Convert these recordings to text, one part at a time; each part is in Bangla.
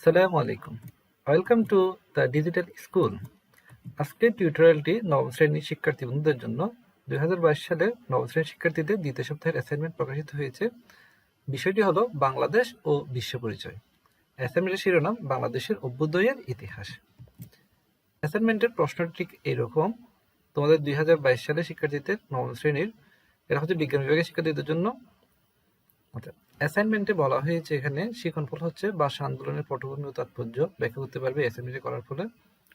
আসসালামু আলাইকুম। Welcome to the digital school. আজকের টিউটোরিয়ালটি নবম শ্রেণীর শিক্ষার্থী বন্ধুদের জন্য। 2022 সালে নবম শ্রেণীর শিক্ষার্থীদের দ্বিতীয় সপ্তাহের অ্যাসাইনমেন্ট প্রকাশিত হয়েছে। বিষয়টি হলো বাংলাদেশ ও বিশ্ব পরিচয়। অ্যাসাইনমেন্টের শিরোনাম বাংলাদেশের অভ্যুদয়ের ইতিহাস। অ্যাসাইনমেন্টের প্রশ্নটি ঠিক এইরকম। তোমাদের 2022 সালে শিক্ষার্থীদের নবম শ্রেণীর, এটা হচ্ছে বিজ্ঞান বিভাগের শিক্ষার্থীদের জন্য। অ্যাসাইনমেন্টে বলা হয়েছে এখানে শিক্ষণফল হচ্ছে ভাষা আন্দোলনের পটভূমি ও তাৎপর্য ব্যাখ্যা করতে পারবে অ্যাসাইনমেন্টে করার ফলে।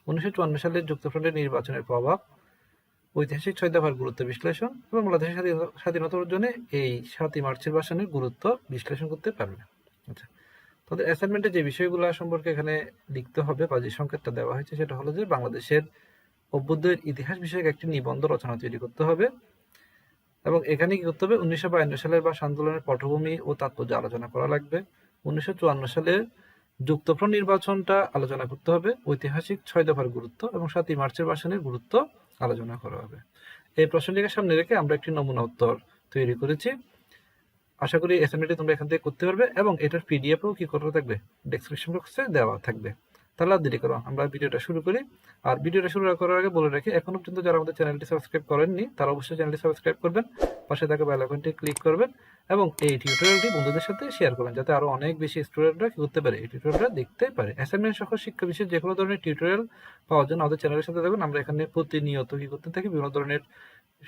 1954 সালে যুক্তফ্রন্টের নির্বাচনের প্রভাব, ঐতিহাসিক 6 দফার গুরুত্ব বিশ্লেষণ এবং বাংলাদেশের স্বাধীনতা অর্জনে এই 7ই মার্চের ভাষণের গুরুত্ব বিশ্লেষণ করতে পারবে। আচ্ছা, তাদের অ্যাসাইনমেন্টে যে বিষয়গুলো সম্পর্কে এখানে লিখতে হবে বা যে সংকেতটা দেওয়া হয়েছে সেটা হলো যে বাংলাদেশের অভ্যুদয়ের ইতিহাস বিষয়ক একটি নিবন্ধ রচনা তৈরি করতে হবে এবং এখানে কি করতে হবে, 1952 সালের ভাষা আন্দোলনের পটভূমি ও তাৎপর্য আলোচনা করা লাগবে। 1954 সালে যুক্তফ্রন্ট নির্বাচনটা আলোচনা করতে হবে, ঐতিহাসিক 6 দফার গুরুত্ব এবং 7ই মার্চের ভাষণের গুরুত্ব আলোচনা করা হবে। এই প্রশ্নটিকে সামনে রেখে আমরা একটি নমুনা উত্তর তৈরি করেছি। আশা করি অ্যাসাইনমেন্টটি তোমরা এখান থেকে করতে পারবে এবং এটার পিডিএফও কি করা থাকবে, ডেসক্রিপশন বক্সে দেওয়া থাকবে। তাহলে আর দেরি করো, আমরা ভিডিওটা শুরু করি। আর ভিডিওটা শুরু করার আগে বলে রাখি, এখনো পর্যন্ত যারা আমাদের চ্যানেলটি সাবস্ক্রাইব করেননি তারা অবশ্যই চ্যানেলটি সাবস্ক্রাইব করবেন, পাশে থাকা বেল আইকনটি ক্লিক করবেন এবং এই টিউটোরিয়ালটি বন্ধুদের সাথে শেয়ার করবেন যাতে আরো অনেক বেশি স্টুডেন্টরা কি করতে পারে, এই টিউটোরিয়ালটা দেখতে পারে। অ্যাসাইনমেন্ট সহ শিক্ষা বিষয়ে যে কোনো ধরনের টিউটোরিয়াল পাওয়ার জন্য আমাদের চ্যানেলের সাথে থাকুন। আমরা এখানে প্রতিনিয়ত কি করতে থাকি, বিভিন্ন ধরনের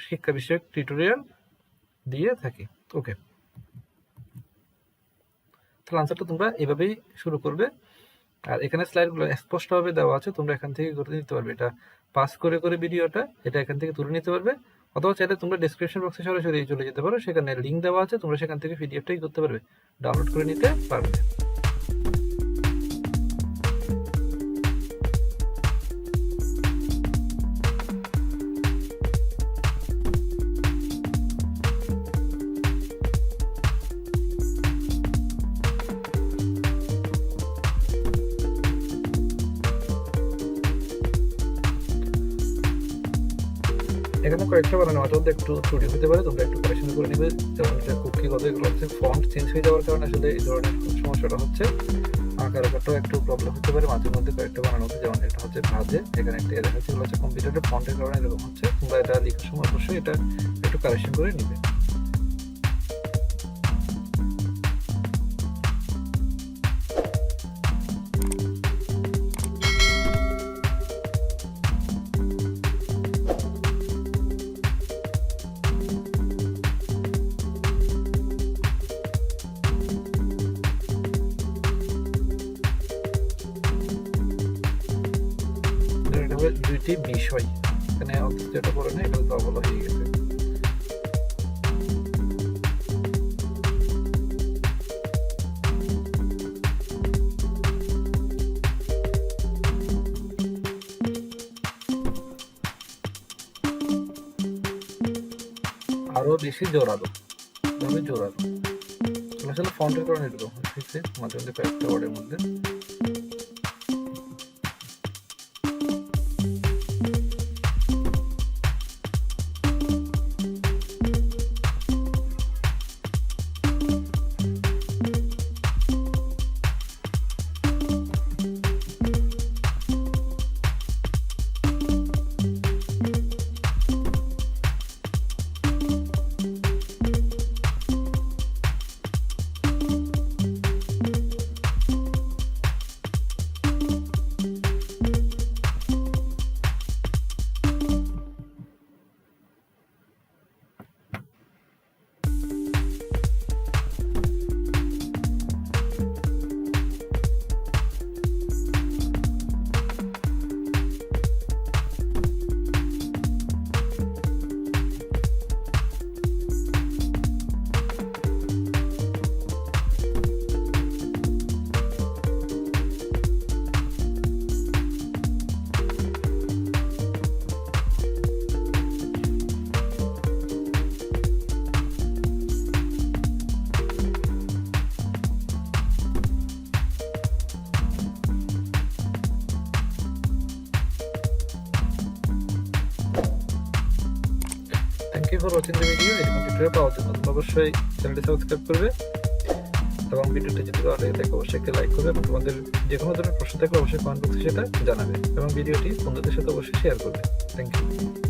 শিক্ষা বিষয়ক টিউটোরিয়াল দিয়ে থাকি। ওকে, তাহলে আনসারটা তোমরা এভাবেই শুরু করবে। আর এখানে স্লাইডগুলো স্পষ্টভাবে দেওয়া আছে, তোমরা এখান থেকে করে নিতে পারবে। এটা পাস করে করে ভিডিওটা এটা এখান থেকে তুলে নিতে পারবে, অথবা চাইলে তোমরা ডেসক্রিপশন বক্সে সরাসরি চলে যেতে পারো, সেখানে লিঙ্ক দেওয়া আছে, তোমরা সেখান থেকে পিডিএফটাই করতে পারবে, ডাউনলোড করে নিতে পারবে। এখানে কয়েকটা বানানো মাঝে মধ্যে একটু ত্রুটি হতে পারে, তোমরা একটু কারেকশন করে নেবে। যেমন এটা কুকিগত এগুলো হচ্ছে ফন্ট চেঞ্জ হয়ে যাওয়ার কারণে আসলে এই ধরনের সমস্যাটা হচ্ছে। আঁকার আঁকাটাও একটু প্রবলেম হতে পারে, মাঝে মধ্যে কয়েকটা বানানো হচ্ছে। যেমন এটা হচ্ছে ভাজে, এখানে একটা দেখা যাচ্ছে, এগুলো হচ্ছে কম্পিউটারের ফন্টের কারণে এরকম হচ্ছে। তোমরা এটা লেখার সময় অবশ্যই এটা একটু কারেকশন করে নিবে। দুইটি বিষয় এখানে যেটা পড়ে না, এটা তো বলা হয়ে গেছে। আরো বেশি জোরালো, জোরালো আসলে ফন্টের কারণে এরকম হচ্ছে মাঝে মধ্যে কয়েকটা ওয়ার্ডের মধ্যে। Thank you for watching the video. এরকম টিউটোরিয়াল পাওয়ার জন্য তোমরা অবশ্যই চ্যানেলটি সাবস্ক্রাইব করবে এবং ভিডিওটি যদি ভালো লাগে থাকে অবশ্যই একটি লাইক করবে এবং তোমাদের যে কোনো ধরনের প্রশ্ন থাকলে অবশ্যই কমেন্ট বক্সে সেটা জানাবে এবং ভিডিওটি বন্ধুদের সাথে অবশ্যই শেয়ার করবে। Thank you.